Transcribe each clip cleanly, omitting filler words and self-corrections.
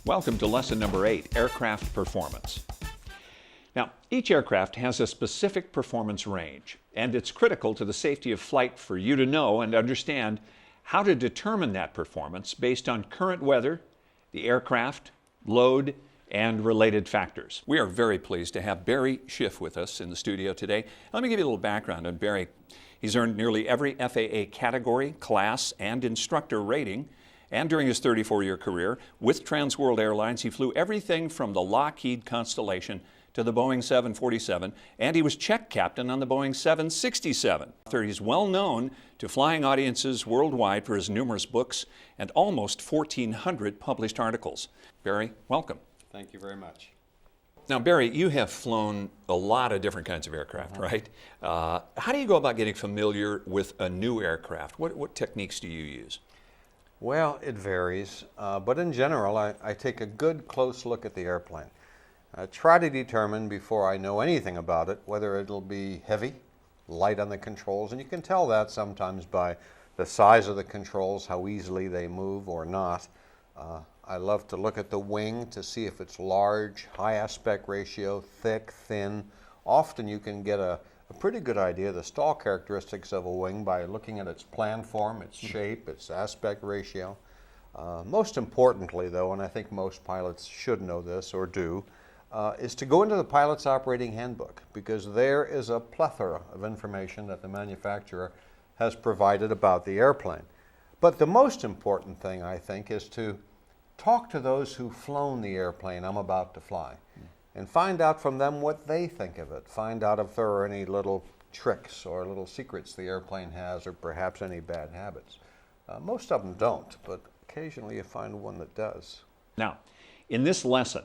Welcome to lesson number 8, aircraft performance. Now, each aircraft has a specific performance range, and it's critical to the safety of flight for you to know and understand how to determine that performance based on current weather, the aircraft, load, and related factors. We are very pleased to have Barry Schiff with us in the studio today. Let me give you a little background on Barry. He's earned nearly every FAA category, class, and instructor rating. And during his 34-year career with Trans World Airlines, he flew everything from the Lockheed Constellation to the Boeing 747, and he was check captain on the Boeing 767. He's well known to flying audiences worldwide for his numerous books and almost 1,400 published articles. Barry, welcome. Thank you very much. Now, Barry, you have flown a lot of different kinds of aircraft, right? How do you go about getting familiar with a new aircraft? What techniques do you use? Well, it varies, but in general, I take a good close look at the airplane. I try to determine before I know anything about it whether it'll be heavy, light on the controls, and you can tell that sometimes by the size of the controls, how easily they move or not. I love to look at the wing to see if it's large, high aspect ratio, thick, thin. Often you can get a pretty good idea of the stall characteristics of a wing by looking at its plan form, its shape, its aspect ratio. Most importantly, though, and I think most pilots should know this or do, is to go into the pilot's operating handbook, because there is a plethora of information that the manufacturer has provided about the airplane. But the most important thing, I think, is to talk to those who've flown the airplane I'm about to fly. And find out from them what they think of it. Find out if there are any little tricks or little secrets the airplane has, or perhaps any bad habits. Most of them don't, but occasionally you find one that does. Now, in this lesson,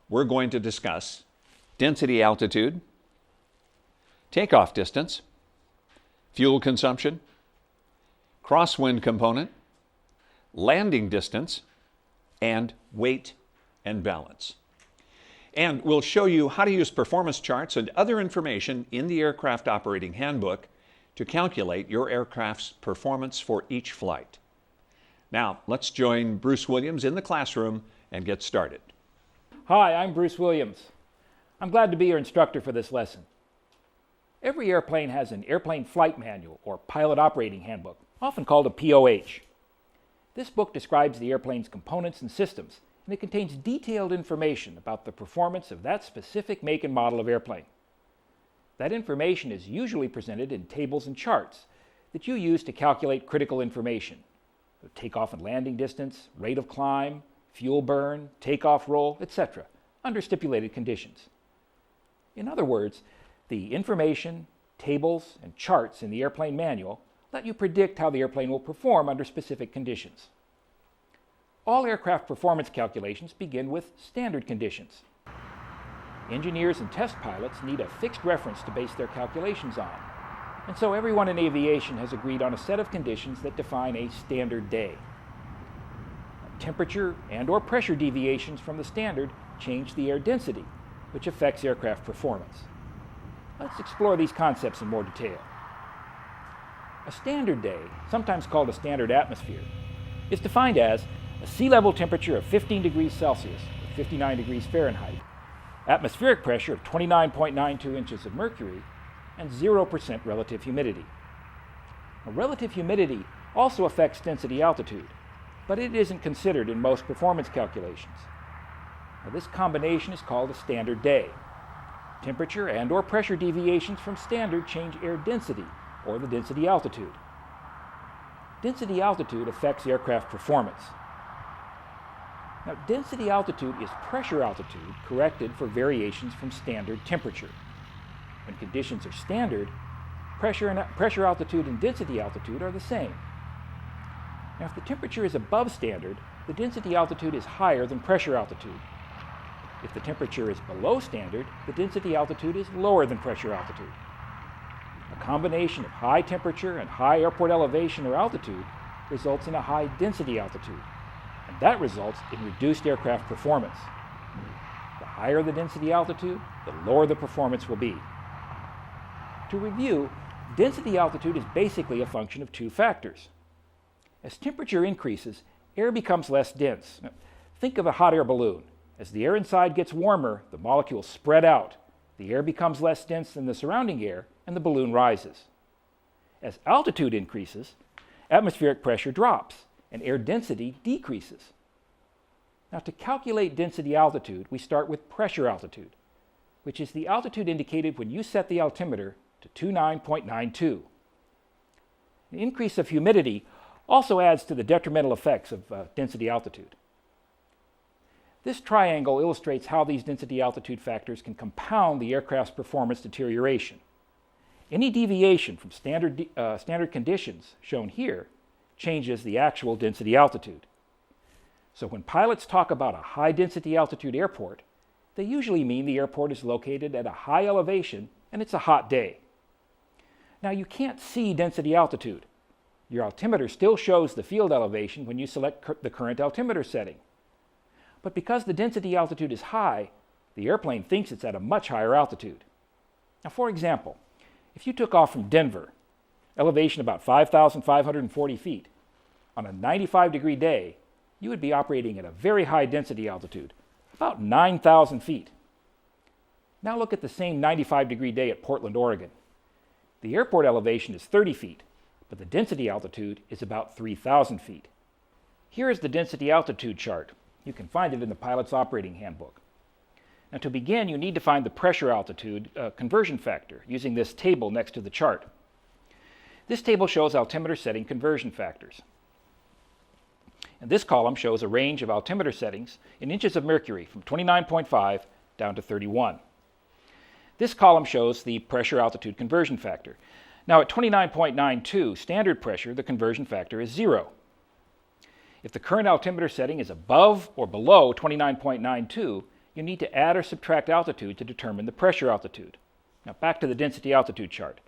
we're going to discuss density altitude, takeoff distance, fuel consumption, crosswind component, landing distance, and weight and balance. And we'll show you how to use performance charts and other information in the Aircraft Operating Handbook to calculate your aircraft's performance for each flight. Now, let's join Bruce Williams in the classroom and get started. Hi, I'm Bruce Williams. I'm glad to be your instructor for this lesson. Every airplane has an airplane flight manual or pilot operating handbook, often called a POH. This book describes the airplane's components and systems, and it contains detailed information about the performance of that specific make and model of airplane. That information is usually presented in tables and charts that you use to calculate critical information: the takeoff and landing distance, rate of climb, fuel burn, takeoff roll, etc., under stipulated conditions. In other words, the information, tables, and charts in the airplane manual let you predict how the airplane will perform under specific conditions. All aircraft performance calculations begin with standard conditions. Engineers and test pilots need a fixed reference to base their calculations on, and so everyone in aviation has agreed on a set of conditions that define a standard day. Temperature and/or pressure deviations from the standard change the air density, which affects aircraft performance. Let's explore these concepts in more detail. A standard day, sometimes called a standard atmosphere, is defined as a sea level temperature of 15 degrees Celsius, or 59 degrees Fahrenheit, atmospheric pressure of 29.92 inches of mercury, and 0% relative humidity. Now, relative humidity also affects density altitude, but it isn't considered in most performance calculations. Now, this combination is called a standard day. Temperature and/or pressure deviations from standard change air density, or the density altitude. Density altitude affects aircraft performance. Now, density altitude is pressure altitude corrected for variations from standard temperature. When conditions are standard, pressure altitude and density altitude are the same. Now, if the temperature is above standard, the density altitude is higher than pressure altitude. If the temperature is below standard, the density altitude is lower than pressure altitude. A combination of high temperature and high airport elevation or altitude results in a high density altitude, and that results in reduced aircraft performance. The higher the density altitude, the lower the performance will be. To review, density altitude is basically a function of two factors. As temperature increases, air becomes less dense. Think of a hot air balloon. As the air inside gets warmer, the molecules spread out. The air becomes less dense than the surrounding air, and the balloon rises. As altitude increases, atmospheric pressure drops, and air density decreases. Now, to calculate density altitude, we start with pressure altitude, which is the altitude indicated when you set the altimeter to 29.92. The increase of humidity also adds to the detrimental effects of density altitude. This triangle illustrates how these density altitude factors can compound the aircraft's performance deterioration. Any deviation from standard conditions, shown here, changes the actual density altitude. So when pilots talk about a high-density altitude airport, they usually mean the airport is located at a high elevation and it's a hot day. Now, you can't see density altitude. Your altimeter still shows the field elevation when you select the current altimeter setting. But because the density altitude is high, the airplane thinks it's at a much higher altitude. Now, for example, if you took off from Denver, elevation about 5,540 feet, on a 95-degree day, you would be operating at a very high density altitude, about 9,000 feet. Now look at the same 95-degree day at Portland, Oregon. The airport elevation is 30 feet, but the density altitude is about 3,000 feet. Here is the density altitude chart. You can find it in the pilot's operating handbook. Now, to begin, you need to find the pressure altitude conversion factor using this table next to the chart. This table shows altimeter setting conversion factors. And this column shows a range of altimeter settings in inches of mercury from 29.5 down to 31. This column shows the pressure altitude conversion factor. Now, at 29.92 standard pressure, the conversion factor is 0. If the current altimeter setting is above or below 29.92, you need to add or subtract altitude to determine the pressure altitude. Now, back to the density altitude chart.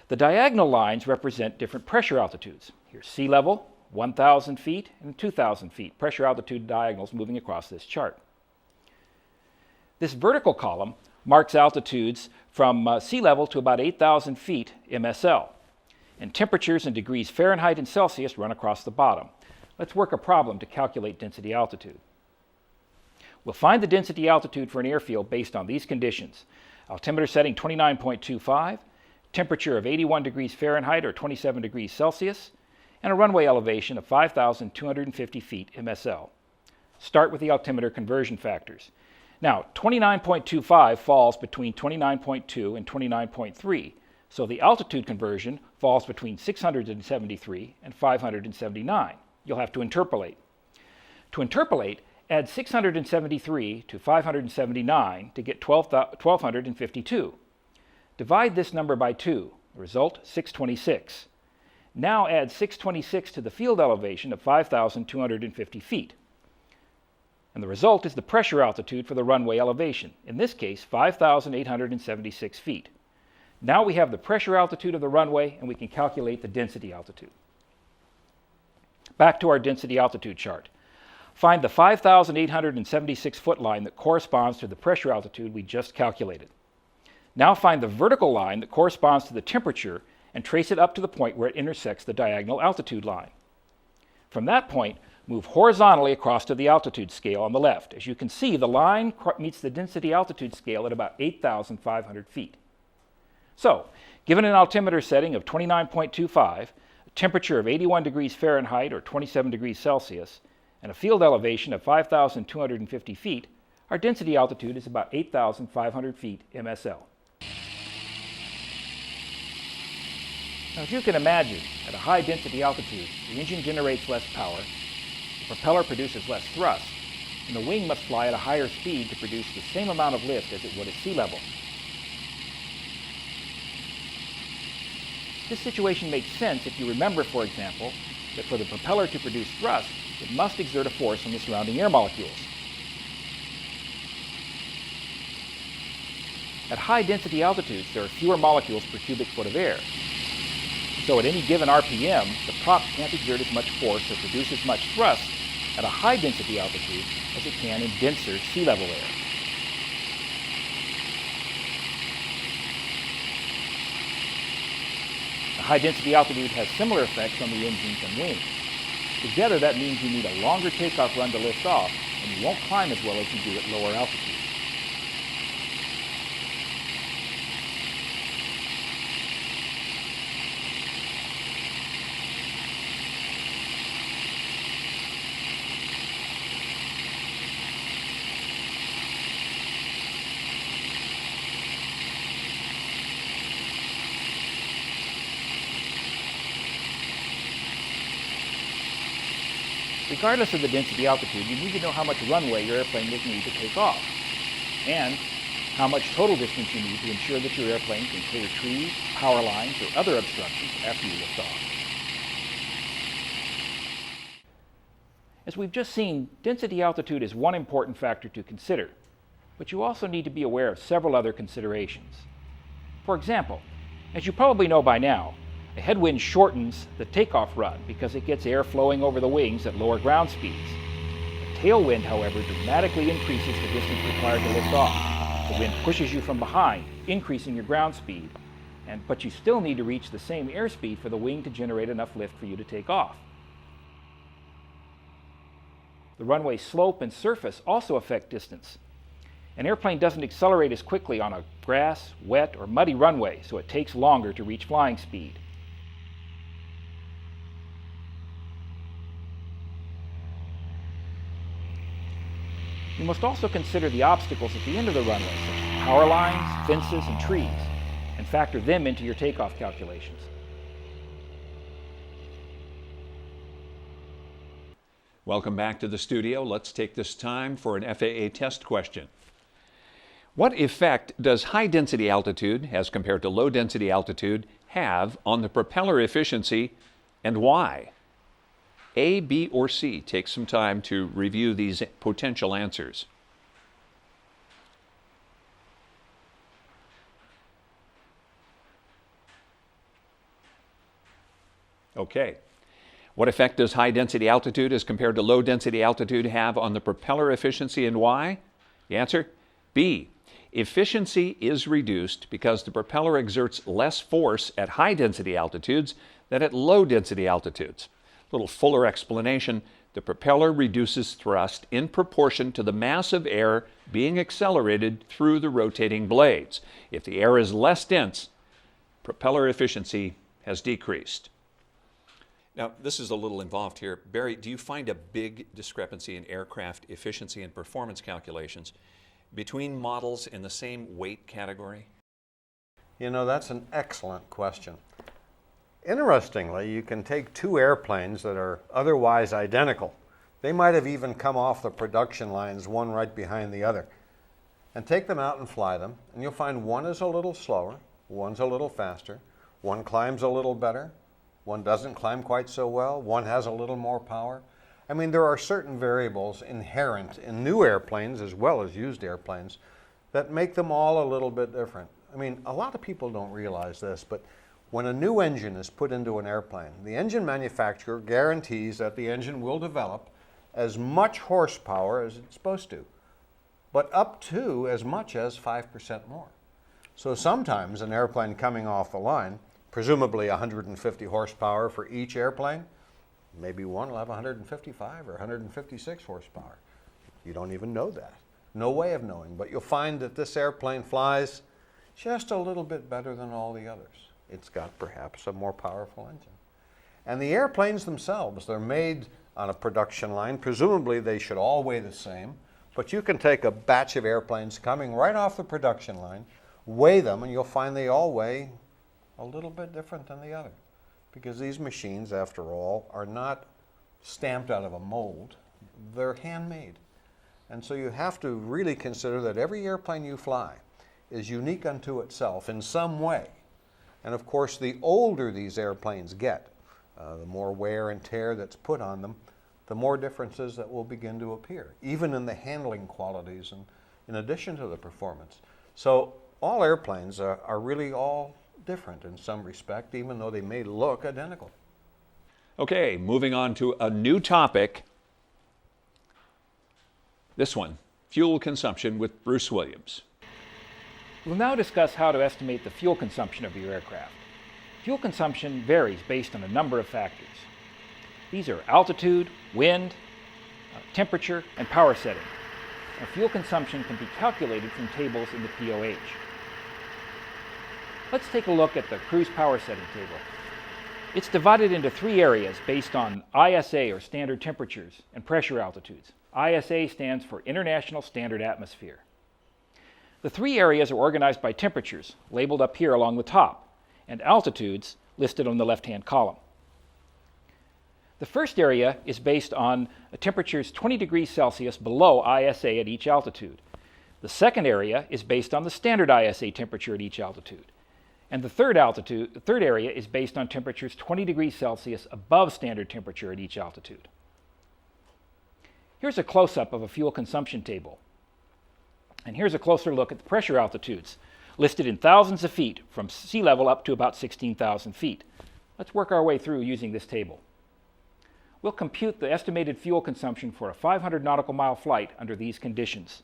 The diagonal lines represent different pressure altitudes. Here's sea level, 1,000 feet, and 2,000 feet, pressure altitude diagonals moving across this chart. This vertical column marks altitudes from sea level to about 8,000 feet MSL, and temperatures in degrees Fahrenheit and Celsius run across the bottom. Let's work a problem to calculate density altitude. We'll find the density altitude for an airfield based on these conditions: altimeter setting 29.25, temperature of 81 degrees Fahrenheit or 27 degrees Celsius, and a runway elevation of 5,250 feet MSL. Start with the altimeter conversion factors. Now, 29.25 falls between 29.2 and 29.3, so the altitude conversion falls between 673 and 579. You'll have to interpolate. To interpolate, add 673 to 579 to get 1,252. Divide this number by 2. The result, 626. Now add 626 to the field elevation of 5,250 feet. And the result is the pressure altitude for the runway elevation, in this case 5,876 feet. Now we have the pressure altitude of the runway and we can calculate the density altitude. Back to our density altitude chart. Find the 5,876 foot line that corresponds to the pressure altitude we just calculated. Now find the vertical line that corresponds to the temperature and trace it up to the point where it intersects the diagonal altitude line. From that point, move horizontally across to the altitude scale on the left. As you can see, the line meets the density altitude scale at about 8,500 feet. So, given an altimeter setting of 29.25, a temperature of 81 degrees Fahrenheit or 27 degrees Celsius, and a field elevation of 5,250 feet, our density altitude is about 8,500 feet MSL. Now, as you can imagine, at a high density altitude, the engine generates less power, the propeller produces less thrust, and the wing must fly at a higher speed to produce the same amount of lift as it would at sea level. This situation makes sense if you remember, for example, that for the propeller to produce thrust, it must exert a force on the surrounding air molecules. At high density altitudes, there are fewer molecules per cubic foot of air. So at any given RPM, the prop can't exert as much force or produce as much thrust at a high density altitude as it can in denser sea level air. The high density altitude has similar effects on the engines and wings. Together, that means you need a longer takeoff run to lift off and you won't climb as well as you do at lower altitudes. Regardless of the density altitude, you need to know how much runway your airplane will need to take off, and how much total distance you need to ensure that your airplane can clear trees, power lines, or other obstructions after you lift off. As we've just seen, density altitude is one important factor to consider, but you also need to be aware of several other considerations. For example, as you probably know by now, a headwind shortens the takeoff run because it gets air flowing over the wings at lower ground speeds. A tailwind, however, dramatically increases the distance required to lift off. The wind pushes you from behind, increasing your ground speed, but you still need to reach the same airspeed for the wing to generate enough lift for you to take off. The runway slope and surface also affect distance. An airplane doesn't accelerate as quickly on a grass, wet, or muddy runway, so it takes longer to reach flying speed. You must also consider the obstacles at the end of the runway, such as power lines, fences, and trees, and factor them into your takeoff calculations. Welcome back to the studio. Let's take this time for an FAA test question. What effect does high density altitude, as compared to low density altitude, have on the propeller efficiency, and why? A, B, or C? Take some time to review these potential answers. Okay. What effect does high density altitude as compared to low density altitude have on the propeller efficiency, and why? The answer, B. Efficiency is reduced because the propeller exerts less force at high density altitudes than at low density altitudes. A little fuller explanation, the propeller reduces thrust in proportion to the mass of air being accelerated through the rotating blades. If the air is less dense, propeller efficiency has decreased. Now, this is a little involved here. Barry, do you find a big discrepancy in aircraft efficiency and performance calculations between models in the same weight category? You know, that's an excellent question. Interestingly, you can take two airplanes that are otherwise identical. They might have even come off the production lines, one right behind the other, and take them out and fly them, and you'll find one is a little slower, one's a little faster, one climbs a little better, one doesn't climb quite so well, one has a little more power. I mean, there are certain variables inherent in new airplanes as well as used airplanes that make them all a little bit different. I mean, a lot of people don't realize this, but when a new engine is put into an airplane, the engine manufacturer guarantees that the engine will develop as much horsepower as it's supposed to, but up to as much as 5% more. So sometimes an airplane coming off the line, presumably 150 horsepower for each airplane, maybe one will have 155 or 156 horsepower. You don't even know that. No way of knowing, but you'll find that this airplane flies just a little bit better than all the others. It's got perhaps a more powerful engine. And the airplanes themselves, they're made on a production line. Presumably they should all weigh the same, but you can take a batch of airplanes coming right off the production line, weigh them, and you'll find they all weigh a little bit different than the other. Because these machines, after all, are not stamped out of a mold. They're handmade. And so you have to really consider that every airplane you fly is unique unto itself in some way. And of course, the older these airplanes get, the more wear and tear that's put on them, the more differences that will begin to appear, even in the handling qualities and in addition to the performance. So all airplanes are really all different in some respect, even though they may look identical. Okay, moving on to a new topic. This one, fuel consumption with Bruce Williams. We'll now discuss how to estimate the fuel consumption of your aircraft. Fuel consumption varies based on a number of factors. These are altitude, wind, temperature, and power setting. Now, fuel consumption can be calculated from tables in the POH. Let's take a look at the cruise power setting table. It's divided into 3 areas based on ISA, or standard temperatures, and pressure altitudes. ISA stands for International Standard Atmosphere. The 3 areas are organized by temperatures, labeled up here along the top, and altitudes listed on the left-hand column. The first area is based on temperatures 20 degrees Celsius below ISA at each altitude. The second area is based on the standard ISA temperature at each altitude. And the third area is based on temperatures 20 degrees Celsius above standard temperature at each altitude. Here's a close-up of a fuel consumption table. And here's a closer look at the pressure altitudes, listed in thousands of feet from sea level up to about 16,000 feet. Let's work our way through using this table. We'll compute the estimated fuel consumption for a 500 nautical mile flight under these conditions.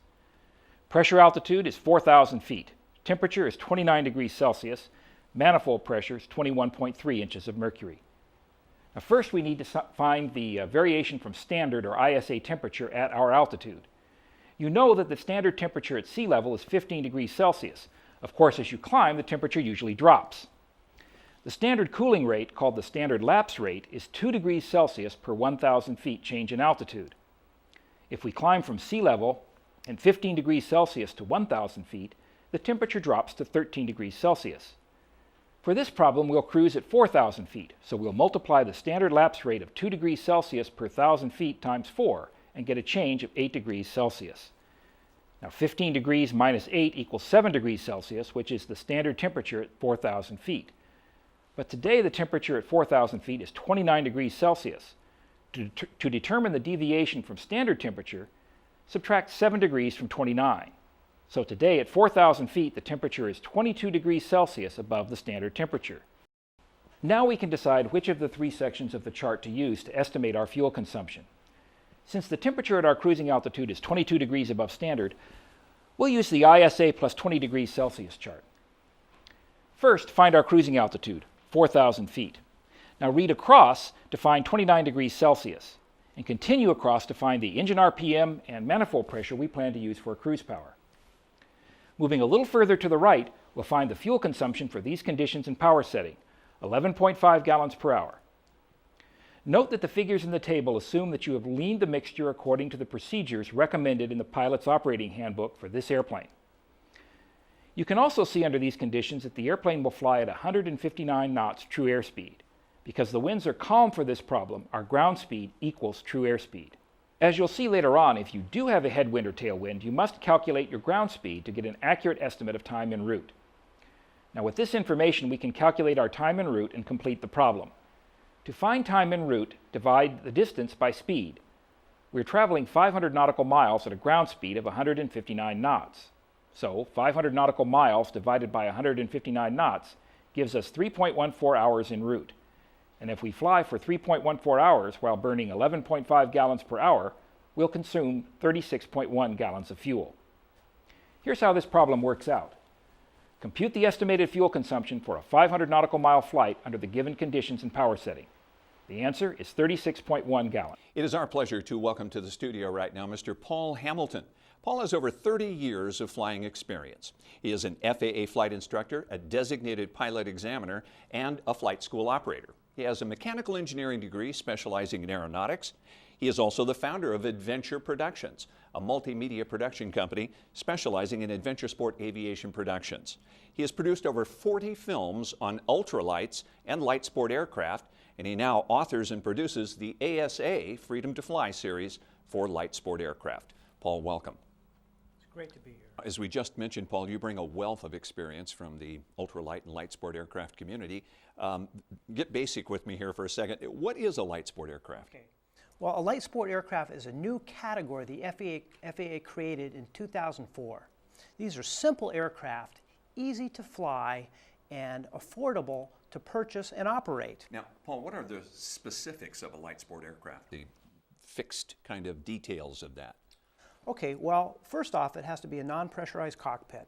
Pressure altitude is 4,000 feet. Temperature is 29 degrees Celsius. Manifold pressure is 21.3 inches of mercury. Now first we need to find the variation from standard or ISA temperature at our altitude. You know that the standard temperature at sea level is 15 degrees Celsius. Of course, as you climb, the temperature usually drops. The standard cooling rate, called the standard lapse rate, is 2 degrees Celsius per 1,000 feet change in altitude. If we climb from sea level and 15 degrees Celsius to 1,000 feet, the temperature drops to 13 degrees Celsius. For this problem, we'll cruise at 4,000 feet, so we'll multiply the standard lapse rate of 2 degrees Celsius per 1,000 feet times 4 and get a change of 8 degrees Celsius. Now 15 degrees minus 8 equals 7 degrees Celsius, which is the standard temperature at 4,000 feet. But today the temperature at 4,000 feet is 29 degrees Celsius. To determine the deviation from standard temperature, subtract 7 degrees from 29. So today at 4,000 feet the temperature is 22 degrees Celsius above the standard temperature. Now we can decide which of the 3 sections of the chart to use to estimate our fuel consumption. Since the temperature at our cruising altitude is 22 degrees above standard, we'll use the ISA plus 20 degrees Celsius chart. First, find our cruising altitude, 4,000 feet. Now read across to find 29 degrees Celsius, and continue across to find the engine RPM and manifold pressure we plan to use for cruise power. Moving a little further to the right, we'll find the fuel consumption for these conditions and power setting, 11.5 gallons per hour. Note that the figures in the table assume that you have leaned the mixture according to the procedures recommended in the pilot's operating handbook for this airplane. You can also see under these conditions that the airplane will fly at 159 knots true airspeed. Because the winds are calm for this problem, our ground speed equals true airspeed. As you'll see later on, if you do have a headwind or tailwind, you must calculate your ground speed to get an accurate estimate of time en route. Now with this information, we can calculate our time en route and complete the problem. To find time en route, divide the distance by speed. We're traveling 500 nautical miles at a ground speed of 159 knots. So 500 nautical miles divided by 159 knots gives us 3.14 hours en route. And if we fly for 3.14 hours while burning 11.5 gallons per hour, we'll consume 36.1 gallons of fuel. Here's how this problem works out. Compute the estimated fuel consumption for a 500 nautical mile flight under the given conditions and power setting. The answer is 36.1 gallons. It is our pleasure to welcome to the studio right now Mr. Paul Hamilton. Paul has over 30 years of flying experience. He is an FAA flight instructor, a designated pilot examiner, and a flight school operator. He has a mechanical engineering degree specializing in aeronautics. He is also the founder of Adventure Productions, a multimedia production company specializing in adventure sport aviation productions. He has produced over 40 films on ultralights and light sport aircraft, and he now authors and produces the ASA Freedom to Fly series for light sport aircraft. Paul, welcome. It's great to be here. As we just mentioned, Paul, you bring a wealth of experience from the ultralight and light sport aircraft community. Get basic with me here for a second. What is a light sport aircraft? Okay. Well, a light sport aircraft is a new category the FAA created in 2004. These are simple aircraft, easy to fly, and affordable to purchase and operate. Now, Paul, what are the specifics of a light sport aircraft? The fixed kind of details of that. Okay, well, first off, it has to be a non-pressurized cockpit.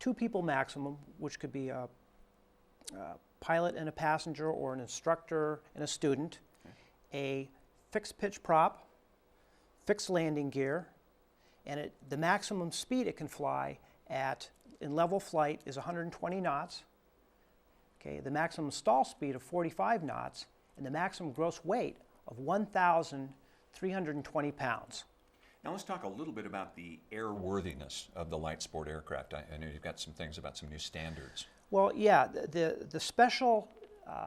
2 people maximum, which could be a pilot and a passenger, or an instructor and a student. Okay. A fixed pitch prop, fixed landing gear, and the maximum speed it can fly at in level flight is 120 knots. Okay, the maximum stall speed of 45 knots, and the maximum gross weight of 1,320 pounds. Now let's talk a little bit about the airworthiness of the light sport aircraft. I know you've got some things about some new standards. Well, yeah, the special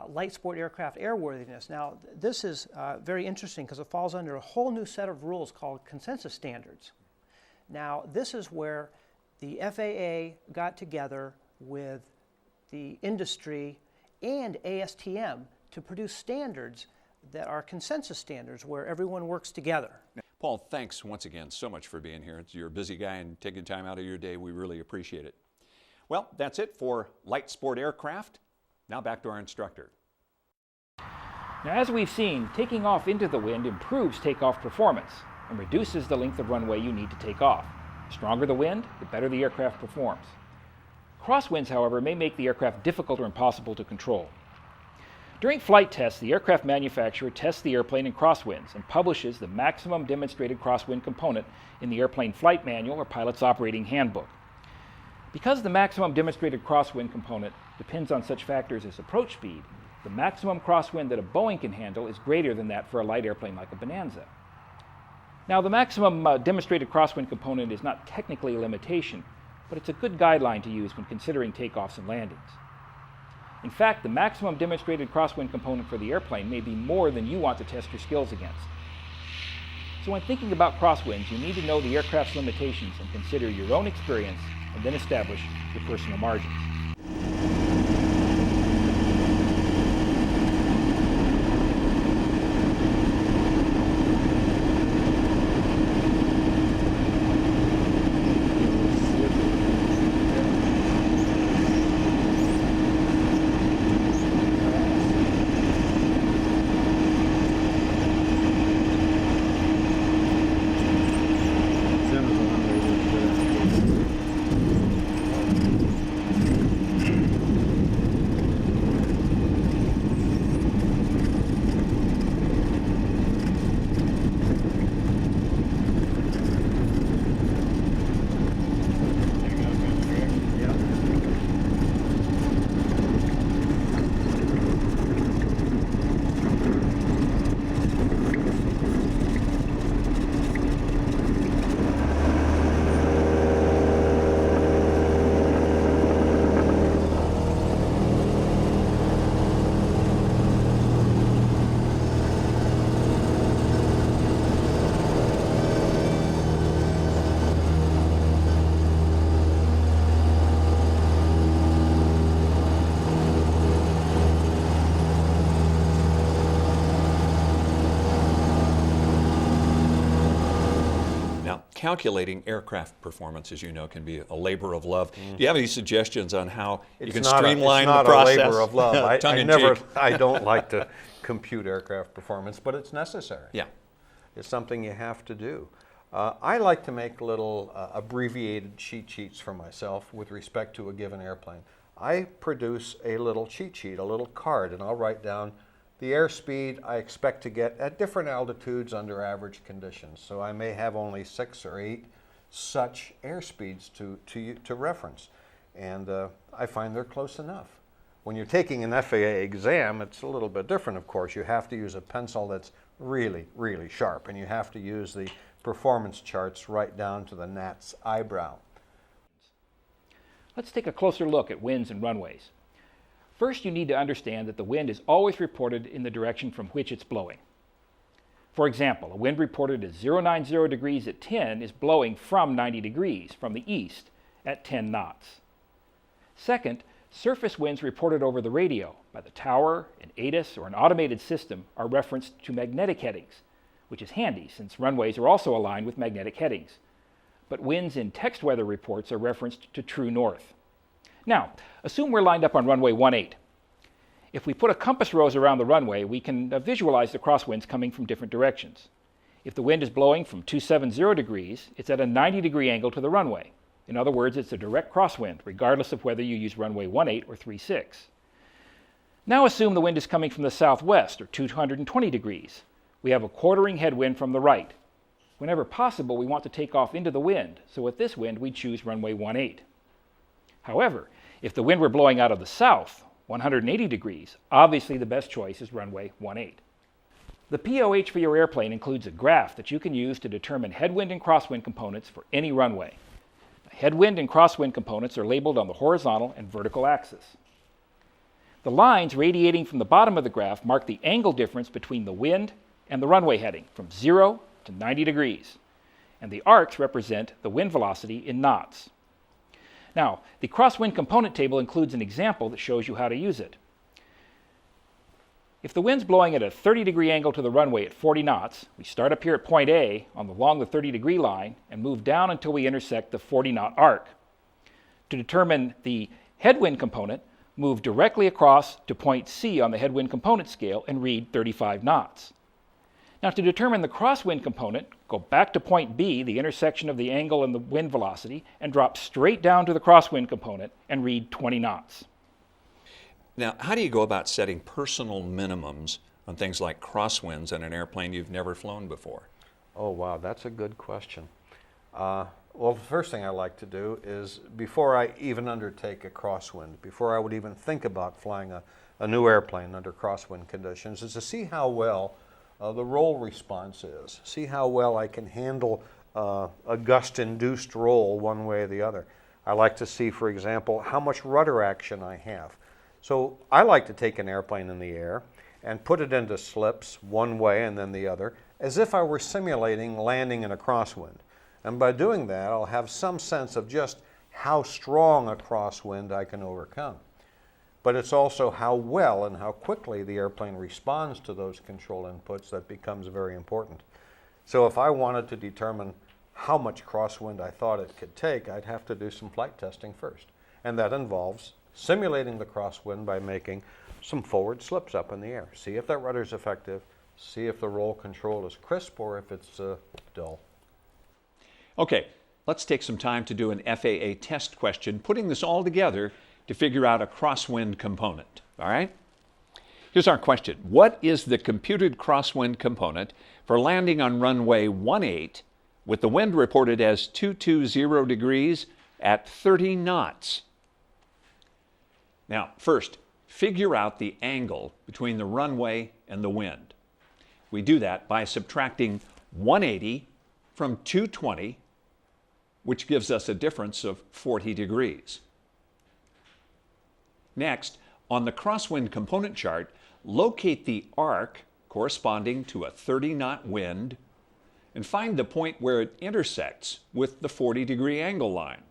light sport aircraft airworthiness. Now, this is very interesting because it falls under a whole new set of rules called consensus standards. Now, this is where the FAA got together with the industry and ASTM to produce standards that are consensus standards where everyone works together. Paul, thanks once again so much for being here. You're a busy guy and taking time out of your day. We really appreciate it. Well, that's it for light sport aircraft. Now back to our instructor. Now, as we've seen, taking off into the wind improves takeoff performance and reduces the length of runway you need to take off. The stronger the wind, the better the aircraft performs. Crosswinds, however, may make the aircraft difficult or impossible to control. During flight tests, the aircraft manufacturer tests the airplane in crosswinds and publishes the maximum demonstrated crosswind component in the airplane flight manual or pilot's operating handbook. Because the maximum demonstrated crosswind component depends on such factors as approach speed, the maximum crosswind that a Boeing can handle is greater than that for a light airplane like a Bonanza. Now, the maximum demonstrated crosswind component is not technically a limitation, but it's a good guideline to use when considering takeoffs and landings. In fact, the maximum demonstrated crosswind component for the airplane may be more than you want to test your skills against. So when thinking about crosswinds, you need to know the aircraft's limitations and consider your own experience, and then establish your personal margins. Calculating aircraft performance, as you know, can be a labor of love. Do you have any suggestions on how you can streamline the process? It's not a labor of love. I don't like to compute aircraft performance, but it's necessary. Yeah. It's something you have to do. I like to make little abbreviated cheat sheets for myself with respect to a given airplane. I produce a little cheat sheet, a little card, and I'll write down the airspeed I expect to get at different altitudes under average conditions. So I may have only 6 or 8 such airspeeds to reference. And I find they're close enough. When you're taking an FAA exam, it's a little bit different, of course. You have to use a pencil that's really, really sharp, and you have to use the performance charts right down to the gnat's eyebrow. Let's take a closer look at winds and runways. First, you need to understand that the wind is always reported in the direction from which it's blowing. For example, a wind reported as 090 degrees at 10 is blowing from 90 degrees from the east at 10 knots. Second, surface winds reported over the radio by the tower, an ATIS, or an automated system are referenced to magnetic headings, which is handy since runways are also aligned with magnetic headings. But winds in text weather reports are referenced to true north. Now, assume we're lined up on runway 18. If we put a compass rose around the runway, we can visualize the crosswinds coming from different directions. If the wind is blowing from 270 degrees, it's at a 90-degree angle to the runway. In other words, it's a direct crosswind, regardless of whether you use runway 18 or 36. Now assume the wind is coming from the southwest, or 220 degrees. We have a quartering headwind from the right. Whenever possible, we want to take off into the wind, so with this wind, we choose runway 18. However, if the wind were blowing out of the south, 180 degrees, obviously the best choice is runway 18. The POH for your airplane includes a graph that you can use to determine headwind and crosswind components for any runway. Headwind and crosswind components are labeled on the horizontal and vertical axis. The lines radiating from the bottom of the graph mark the angle difference between the wind and the runway heading from 0 to 90 degrees, and the arcs represent the wind velocity in knots. Now, the crosswind component table includes an example that shows you how to use it. If the wind's blowing at a 30-degree angle to the runway at 40 knots, we start up here at point A along the 30-degree line and move down until we intersect the 40-knot arc. To determine the headwind component, move directly across to point C on the headwind component scale and read 35 knots. Now, to determine the crosswind component, go back to point B, the intersection of the angle and the wind velocity, and drop straight down to the crosswind component and read 20 knots. Now, how do you go about setting personal minimums on things like crosswinds in an airplane you've never flown before? Oh, wow, that's a good question. Well, the first thing I like to do is, before I even undertake a crosswind, before I would even think about flying a new airplane under crosswind conditions, is to see how well the roll response is. See how well I can handle a gust-induced roll one way or the other. I like to see, for example, how much rudder action I have. So I like to take an airplane in the air and put it into slips one way and then the other, as if I were simulating landing in a crosswind. And by doing that, I'll have some sense of just how strong a crosswind I can overcome. But it's also how well and how quickly the airplane responds to those control inputs that becomes very important. So if I wanted to determine how much crosswind I thought it could take, I'd have to do some flight testing first. And that involves simulating the crosswind by making some forward slips up in the air. See if that rudder is effective, see if the roll control is crisp or if it's dull. Okay, let's take some time to do an FAA test question, putting this all together to figure out a crosswind component, all right? Here's our question. What is the computed crosswind component for landing on runway 18 with the wind reported as 220 degrees at 30 knots? Now, first, figure out the angle between the runway and the wind. We do that by subtracting 180 from 220, which gives us a difference of 40 degrees. Next, on the crosswind component chart, locate the arc corresponding to a 30-knot wind and find the point where it intersects with the 40-degree angle line.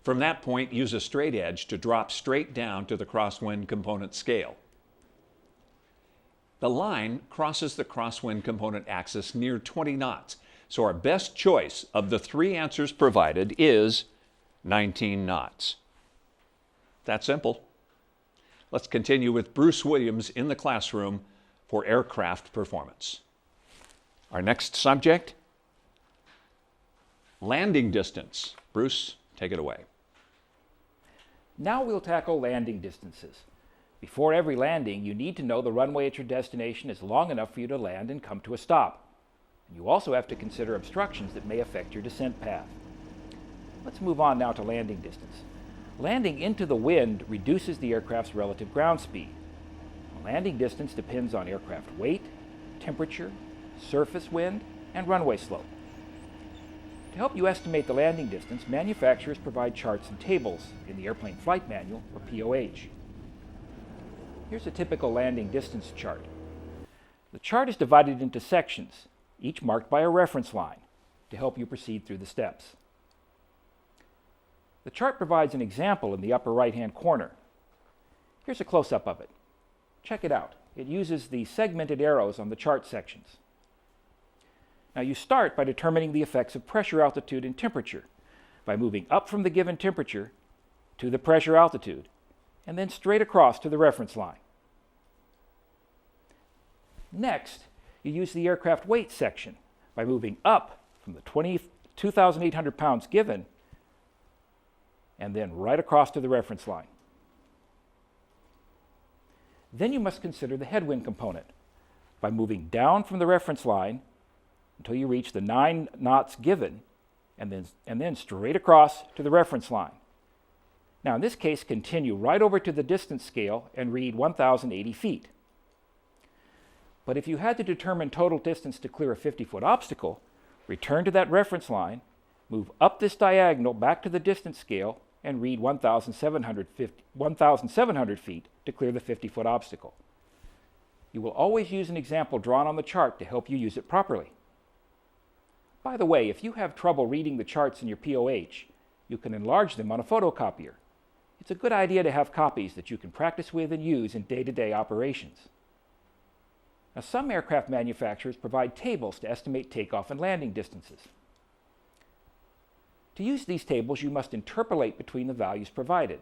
From that point, use a straight edge to drop straight down to the crosswind component scale. The line crosses the crosswind component axis near 20 knots, so our best choice of the three answers provided is 19 knots. That simple. Let's continue with Bruce Williams in the classroom for aircraft performance. Our next subject, landing distance. Bruce, take it away. Now we'll tackle landing distances. Before every landing, you need to know the runway at your destination is long enough for you to land and come to a stop. You also have to consider obstructions that may affect your descent path. Let's move on now to landing distance. Landing into the wind reduces the aircraft's relative ground speed. Landing distance depends on aircraft weight, temperature, surface wind, and runway slope. To help you estimate the landing distance, manufacturers provide charts and tables in the Airplane Flight Manual, or POH. Here's a typical landing distance chart. The chart is divided into sections, each marked by a reference line, to help you proceed through the steps. The chart provides an example in the upper right-hand corner. Here's a close-up of it. Check it out. It uses the segmented arrows on the chart sections. Now you start by determining the effects of pressure, altitude, and temperature by moving up from the given temperature to the pressure altitude and then straight across to the reference line. Next, you use the aircraft weight section by moving up from the 2,800 pounds given and then right across to the reference line. Then you must consider the headwind component by moving down from the reference line until you reach the 9 knots given, and then straight across to the reference line. Now in this case, continue right over to the distance scale and read 1,080 feet. But if you had to determine total distance to clear a 50-foot obstacle, return to that reference line, move up this diagonal back to the distance scale, and read 1,700 feet to clear the 50-foot obstacle. You will always use an example drawn on the chart to help you use it properly. By the way, if you have trouble reading the charts in your POH, you can enlarge them on a photocopier. It's a good idea to have copies that you can practice with and use in day-to-day operations. Now, some aircraft manufacturers provide tables to estimate takeoff and landing distances. To use these tables, you must interpolate between the values provided,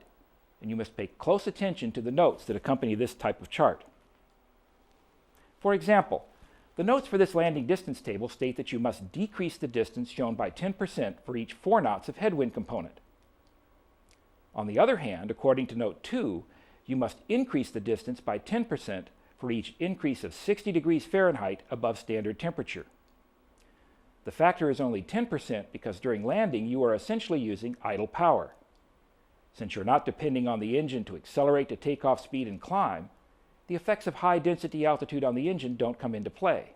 and you must pay close attention to the notes that accompany this type of chart. For example, the notes for this landing distance table state that you must decrease the distance shown by 10% for each 4 knots of headwind component. On the other hand, according to Note 2, you must increase the distance by 10% for each increase of 60 degrees Fahrenheit above standard temperature. The factor is only 10% because during landing you are essentially using idle power. Since you're not depending on the engine to accelerate to takeoff speed and climb, the effects of high density altitude on the engine don't come into play.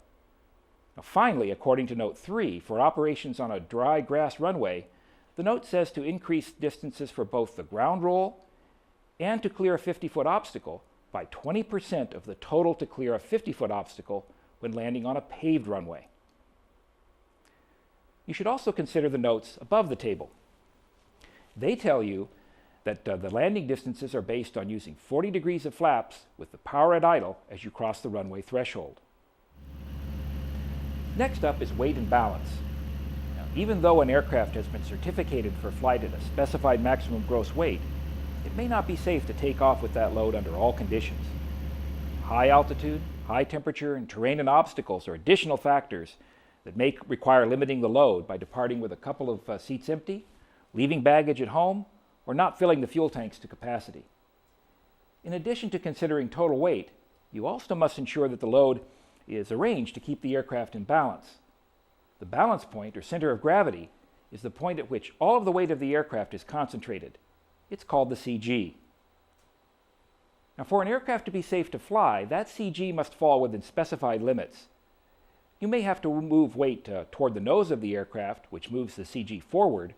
Now, finally, according to Note 3, for operations on a dry grass runway, the note says to increase distances for both the ground roll and to clear a 50-foot obstacle by 20% of the total to clear a 50-foot obstacle when landing on a paved runway. You should also consider the notes above the table. They tell you that the landing distances are based on using 40 degrees of flaps with the power at idle as you cross the runway threshold. Next up is weight and balance. Now, even though an aircraft has been certificated for flight at a specified maximum gross weight, it may not be safe to take off with that load under all conditions. High altitude, high temperature, and terrain and obstacles are additional factors that may require limiting the load by departing with a couple of seats empty, leaving baggage at home, or not filling the fuel tanks to capacity. In addition to considering total weight, you also must ensure that the load is arranged to keep the aircraft in balance. The balance point, or center of gravity, is the point at which all of the weight of the aircraft is concentrated. It's called the CG. Now, for an aircraft to be safe to fly, that CG must fall within specified limits. You may have to move weight toward the nose of the aircraft, which moves the CG forward,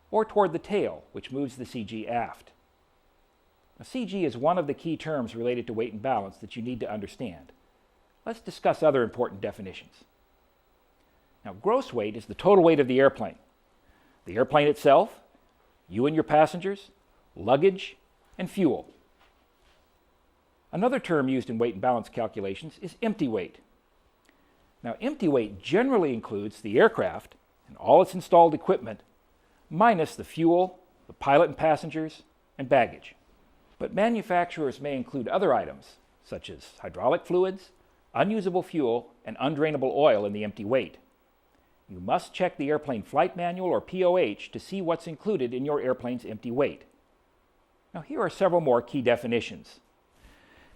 or toward the tail, which moves the CG aft. Now, CG is one of the key terms related to weight and balance that you need to understand. Let's discuss other important definitions. Now, gross weight is the total weight of the airplane. The airplane itself, you and your passengers, luggage, and fuel. Another term used in weight and balance calculations is empty weight. Now, empty weight generally includes the aircraft and all its installed equipment, minus the fuel, the pilot and passengers, and baggage. But manufacturers may include other items, such as hydraulic fluids, unusable fuel, and undrainable oil in the empty weight. You must check the airplane flight manual or POH to see what's included in your airplane's empty weight. Now, here are several more key definitions.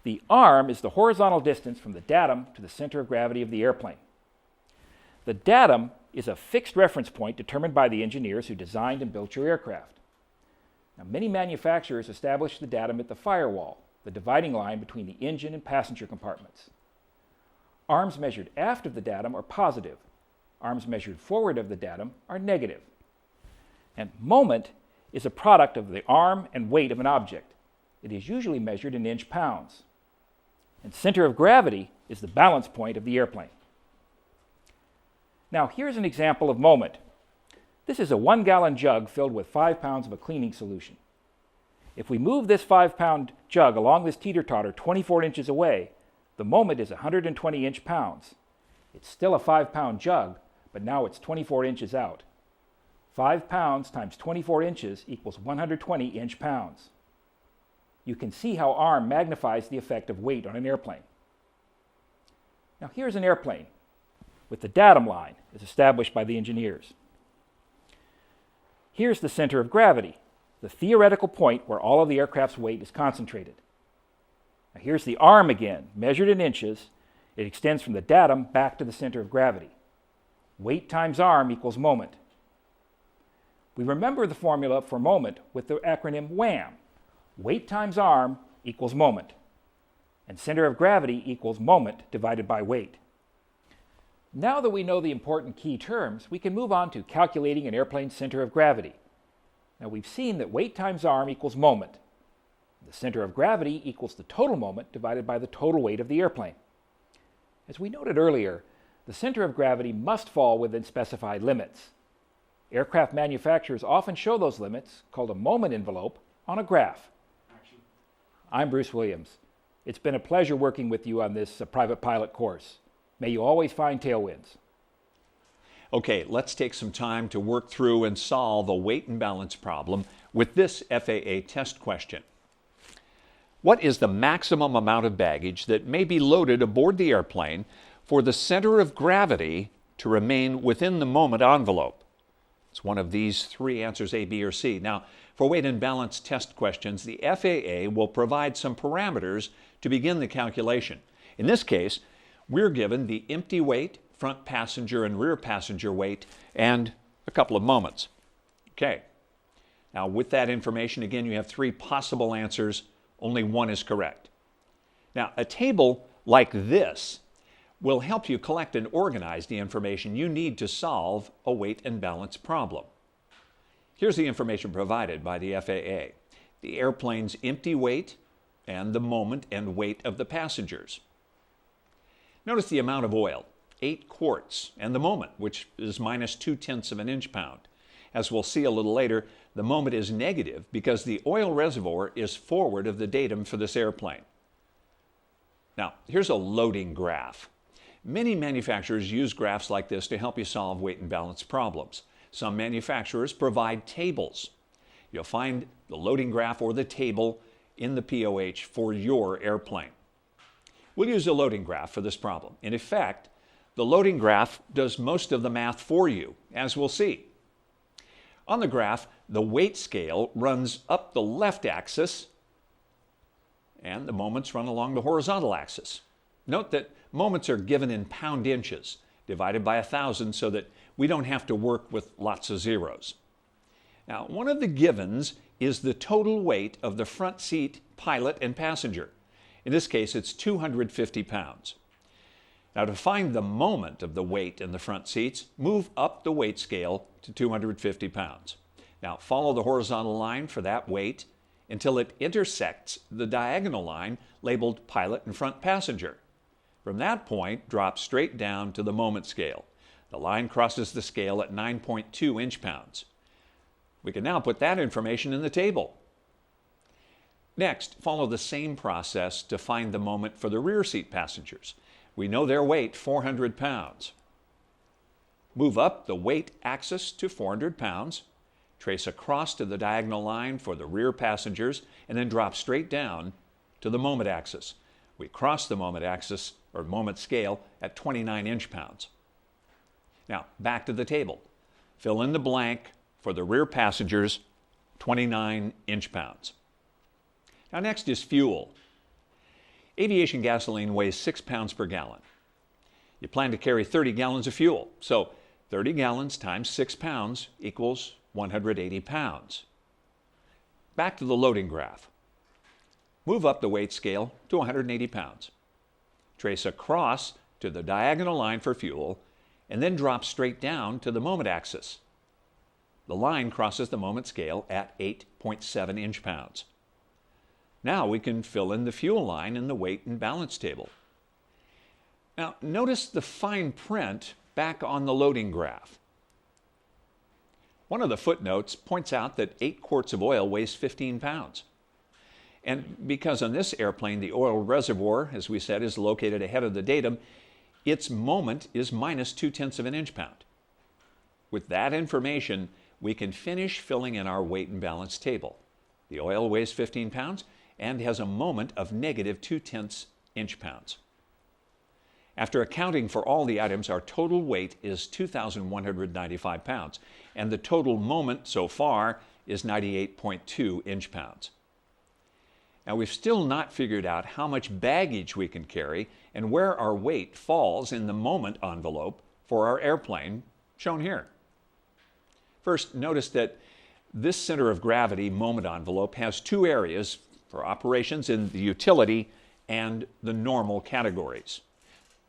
The arm is the horizontal distance from the datum to the center of gravity of the airplane. The datum is a fixed reference point determined by the engineers who designed and built your aircraft. Now, many manufacturers establish the datum at the firewall, the dividing line between the engine and passenger compartments. Arms measured aft of the datum are positive. Arms measured forward of the datum are negative. And moment is a product of the arm and weight of an object. It is usually measured in inch-pounds. And center of gravity is the balance point of the airplane. Now, here's an example of moment. This is a 1-gallon jug filled with 5 pounds of a cleaning solution. If we move this 5-pound jug along this teeter-totter 24 inches away, the moment is 120 inch-pounds. It's still a 5-pound jug, but now it's 24 inches out. 5 pounds times 24 inches equals 120 inch-pounds. You can see how arm magnifies the effect of weight on an airplane. Now, here's an airplane with the datum line as established by the engineers. Here's the center of gravity, the theoretical point where all of the aircraft's weight is concentrated. Now, here's the arm again, measured in inches, It extends from the datum back to the center of gravity. Weight times arm equals moment. We remember the formula for moment with the acronym WHAM. Weight times arm equals moment. And center of gravity equals moment divided by weight. Now that we know the important key terms, we can move on to calculating an airplane's center of gravity. Now we've seen that weight times arm equals moment. The center of gravity equals the total moment divided by the total weight of the airplane. As we noted earlier, the center of gravity must fall within specified limits. Aircraft manufacturers often show those limits, called a moment envelope, on a graph. I'm Bruce Williams. It's been a pleasure working with you on this private pilot course. May you always find tailwinds. Okay, let's take some time to work through and solve a weight and balance problem with this FAA test question. What is the maximum amount of baggage that may be loaded aboard the airplane for the center of gravity to remain within the moment envelope? It's one of these three answers, A, B, or C. Now, for weight and balance test questions, the FAA will provide some parameters to begin the calculation. In this case, we're given the empty weight, front passenger and rear passenger weight, and a couple of moments. Okay. Now, with that information, again, you have three possible answers. Only one is correct. Now, a table like this will help you collect and organize the information you need to solve a weight and balance problem. Here's the information provided by the FAA: the airplane's empty weight and the moment and weight of the passengers. Notice the amount of oil, 8 quarts, and the moment, which is minus 0.2 of an inch-pound. As we'll see a little later, the moment is negative because the oil reservoir is forward of the datum for this airplane. Now, here's a loading graph. Many manufacturers use graphs like this to help you solve weight and balance problems. Some manufacturers provide tables. You'll find the loading graph or the table in the POH for your airplane. We'll use a loading graph for this problem. In effect, the loading graph does most of the math for you, as we'll see. On the graph, the weight scale runs up the left axis, and the moments run along the horizontal axis. Note that moments are given in pound inches, divided by 1,000, so that we don't have to work with lots of zeros. Now, one of the givens is the total weight of the front seat pilot and passenger. In this case, it's 250 pounds. Now, to find the moment of the weight in the front seats, move up the weight scale to 250 pounds. Now, follow the horizontal line for that weight until it intersects the diagonal line labeled pilot and front passenger. From that point, drop straight down to the moment scale. The line crosses the scale at 9.2 inch-pounds. We can now put that information in the table. Next, follow the same process to find the moment for the rear seat passengers. We know their weight, 400 pounds. Move up the weight axis to 400 pounds, trace across to the diagonal line for the rear passengers, and then drop straight down to the moment axis. We cross the moment axis, or moment scale, at 29 inch-pounds. Now, back to the table. Fill in the blank for the rear passengers, 29 inch-pounds. Now, next is fuel. Aviation gasoline weighs 6 pounds per gallon. You plan to carry 30 gallons of fuel, so 30 gallons times 6 pounds equals 180 pounds. Back to the loading graph. Move up the weight scale to 180 pounds. Trace across to the diagonal line for fuel, and then drop straight down to the moment axis. The line crosses the moment scale at 8.7 inch-pounds. Now we can fill in the fuel line in the weight and balance table. Now, notice the fine print back on the loading graph. One of the footnotes points out that 8 quarts of oil weighs 15 pounds. And because on this airplane the oil reservoir, as we said, is located ahead of the datum, its moment is minus 0.2 of an inch-pound. With that information, we can finish filling in our weight and balance table. The oil weighs 15 pounds and has a moment of negative 0.2 inch-pounds. After accounting for all the items, our total weight is 2,195 pounds, and the total moment so far is 98.2 inch-pounds. Now, we've still not figured out how much baggage we can carry and where our weight falls in the moment envelope for our airplane, shown here. First, notice that this center of gravity moment envelope has two areas for operations in the utility and the normal categories.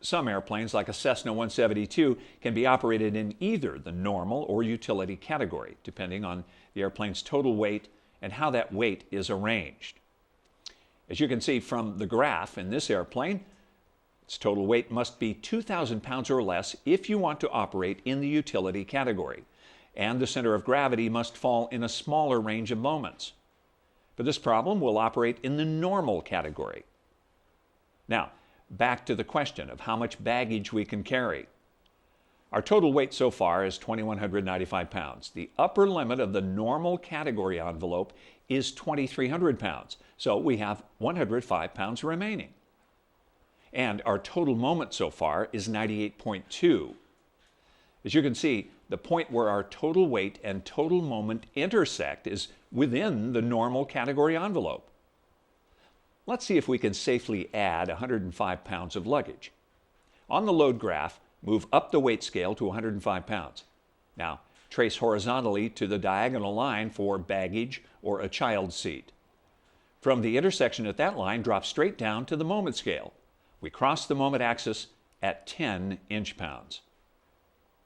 Some airplanes, like a Cessna 172, can be operated in either the normal or utility category, depending on the airplane's total weight and how that weight is arranged. As you can see from the graph in this airplane, its total weight must be 2,000 pounds or less if you want to operate in the utility category, and the center of gravity must fall in a smaller range of moments. For this problem, we'll operate in the normal category. Now, back to the question of how much baggage we can carry. Our total weight so far is 2,195 pounds. The upper limit of the normal category envelope is 2,300 pounds, so we have 105 pounds remaining. And our total moment so far is 98.2. As you can see, the point where our total weight and total moment intersect is within the normal category envelope. Let's see if we can safely add 105 pounds of luggage. On the load graph, move up the weight scale to 105 pounds. Now, trace horizontally to the diagonal line for baggage or a child seat. From the intersection at that line, drop straight down to the moment scale. We cross the moment axis at 10 inch-pounds.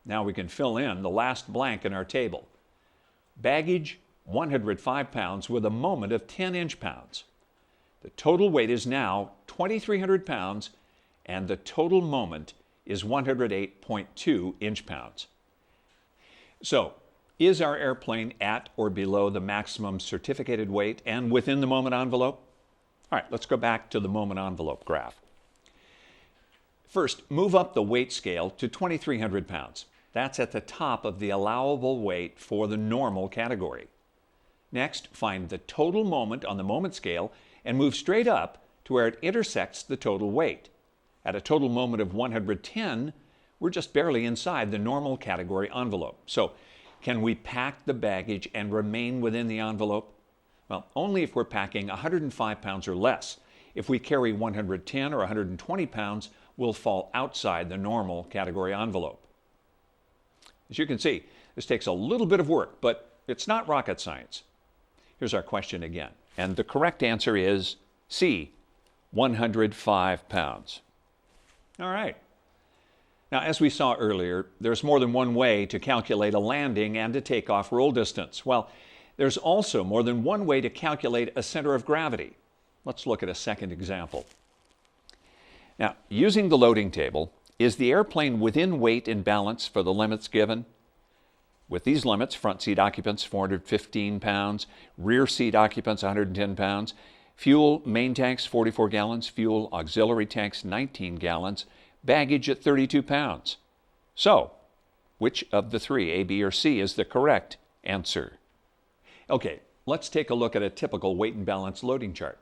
Now we can fill in the last blank in our table. Baggage, 105 pounds with a moment of 10 inch-pounds. The total weight is now 2,300 pounds, and the total moment is 108.2 inch-pounds. So, is our airplane at or below the maximum certificated weight and within the moment envelope? All right, let's go back to the moment envelope graph. First, move up the weight scale to 2,300 pounds. That's at the top of the allowable weight for the normal category. Next, find the total moment on the moment scale and move straight up to where it intersects the total weight. At a total moment of 110, we're just barely inside the normal category envelope. So, can we pack the baggage and remain within the envelope? Well, only if we're packing 105 pounds or less. If we carry 110 or 120 pounds, we'll fall outside the normal category envelope. As you can see, this takes a little bit of work, but it's not rocket science. Here's our question again. And the correct answer is C, 105 pounds. All right. Now, as we saw earlier, there's more than one way to calculate a landing and a takeoff roll distance. Well, there's also more than one way to calculate a center of gravity. Let's look at a second example. Now, using the loading table, is the airplane within weight and balance for the limits given? With these limits, front seat occupants 415 pounds, rear seat occupants 110 pounds, fuel main tanks 44 gallons, fuel auxiliary tanks 19 gallons, baggage at 32 pounds. So, which of the three, A, B, or C, is the correct answer? Okay, let's take a look at a typical weight and balance loading chart.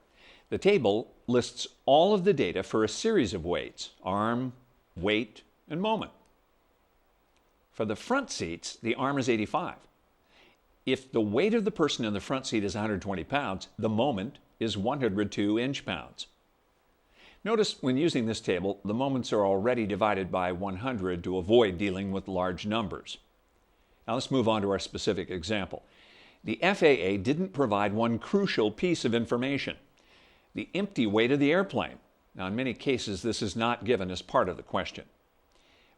The table lists all of the data for a series of weights: arm, weight, and moment. For the front seats, the arm is 85. If the weight of the person in the front seat is 120 pounds, the moment is 102 inch-pounds. Notice when using this table, the moments are already divided by 100 to avoid dealing with large numbers. Now let's move on to our specific example. The FAA didn't provide one crucial piece of information: the empty weight of the airplane. Now, in many cases, this is not given as part of the question.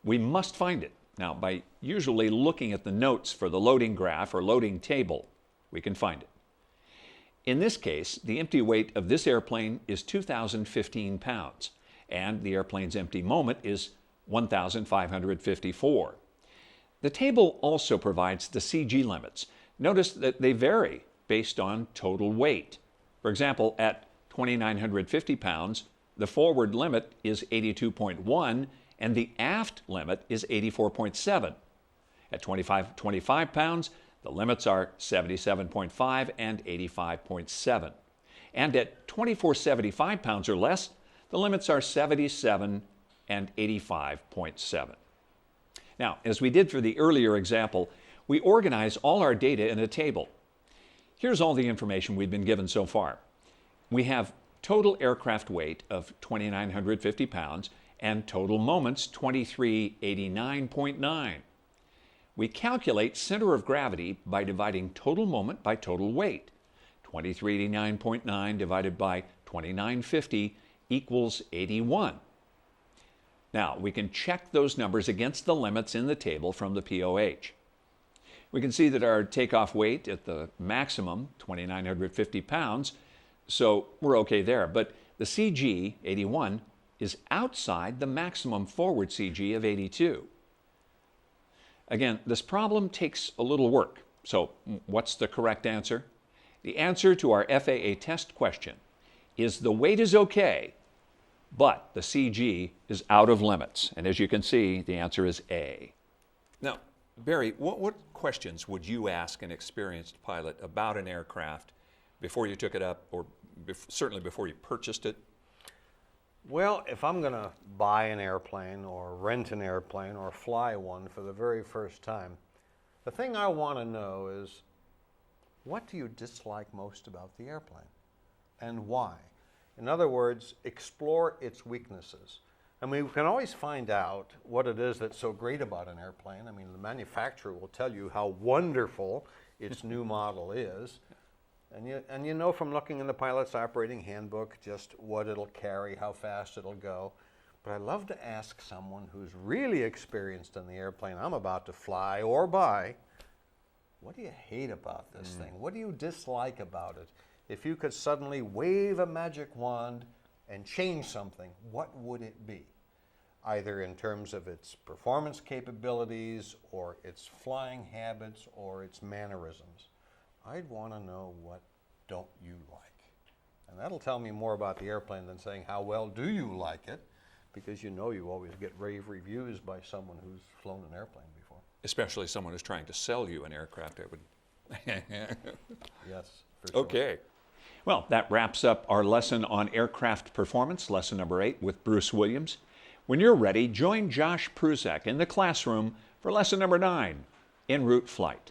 We must find it. Now, by usually looking at the notes for the loading graph or loading table, we can find it. In this case, the empty weight of this airplane is 2,015 pounds, and the airplane's empty moment is 1,554. The table also provides the CG limits. Notice that they vary based on total weight. For example, at 2,950 pounds, the forward limit is 82.1 and the aft limit is 84.7. At 25 pounds, the limits are 77.5 and 85.7. And at 2,475 pounds or less, the limits are 77 and 85.7. Now, as we did for the earlier example, we organize all our data in a table. Here's all the information we've been given so far. We have total aircraft weight of 2,950 pounds and total moments 2389.9. We calculate center of gravity by dividing total moment by total weight. 2389.9 divided by 2950 equals 81. Now, we can check those numbers against the limits in the table from the POH. We can see that our takeoff weight at the maximum, 2,950 pounds, so we're okay there. But the CG, 81, is outside the maximum forward CG of 82. Again, this problem takes a little work. So what's the correct answer? The answer to our FAA test question is the weight is okay, but the CG is out of limits. And as you can see, the answer is A. Now, Barry, what questions would you ask an experienced pilot about an aircraft before you took it up, or certainly before you purchased it? Well, if I'm going to buy an airplane or rent an airplane or fly one for the very first time, the thing I want to know is, what do you dislike most about the airplane and why? In other words, explore its weaknesses. I mean, we can always find out what it is that's so great about an airplane. I mean, the manufacturer will tell you how wonderful its new model is. And you know from looking in the pilot's operating handbook just what it'll carry, how fast it'll go. But I love to ask someone who's really experienced in the airplane I'm about to fly or buy, what do you hate about this thing? What do you dislike about it? If you could suddenly wave a magic wand and change something, what would it be? Either in terms of its performance capabilities or its flying habits or its mannerisms. I'd want to know, what don't you like? And that'll tell me more about the airplane than saying how well do you like it, because you know you always get rave reviews by someone who's flown an airplane before. Especially someone who's trying to sell you an aircraft, I would. Yes, for sure. Okay. Well, that wraps up our lesson on aircraft performance, lesson number 8 with Bruce Williams. When you're ready, join Josh Pruzak in the classroom for lesson number 9, en route flight.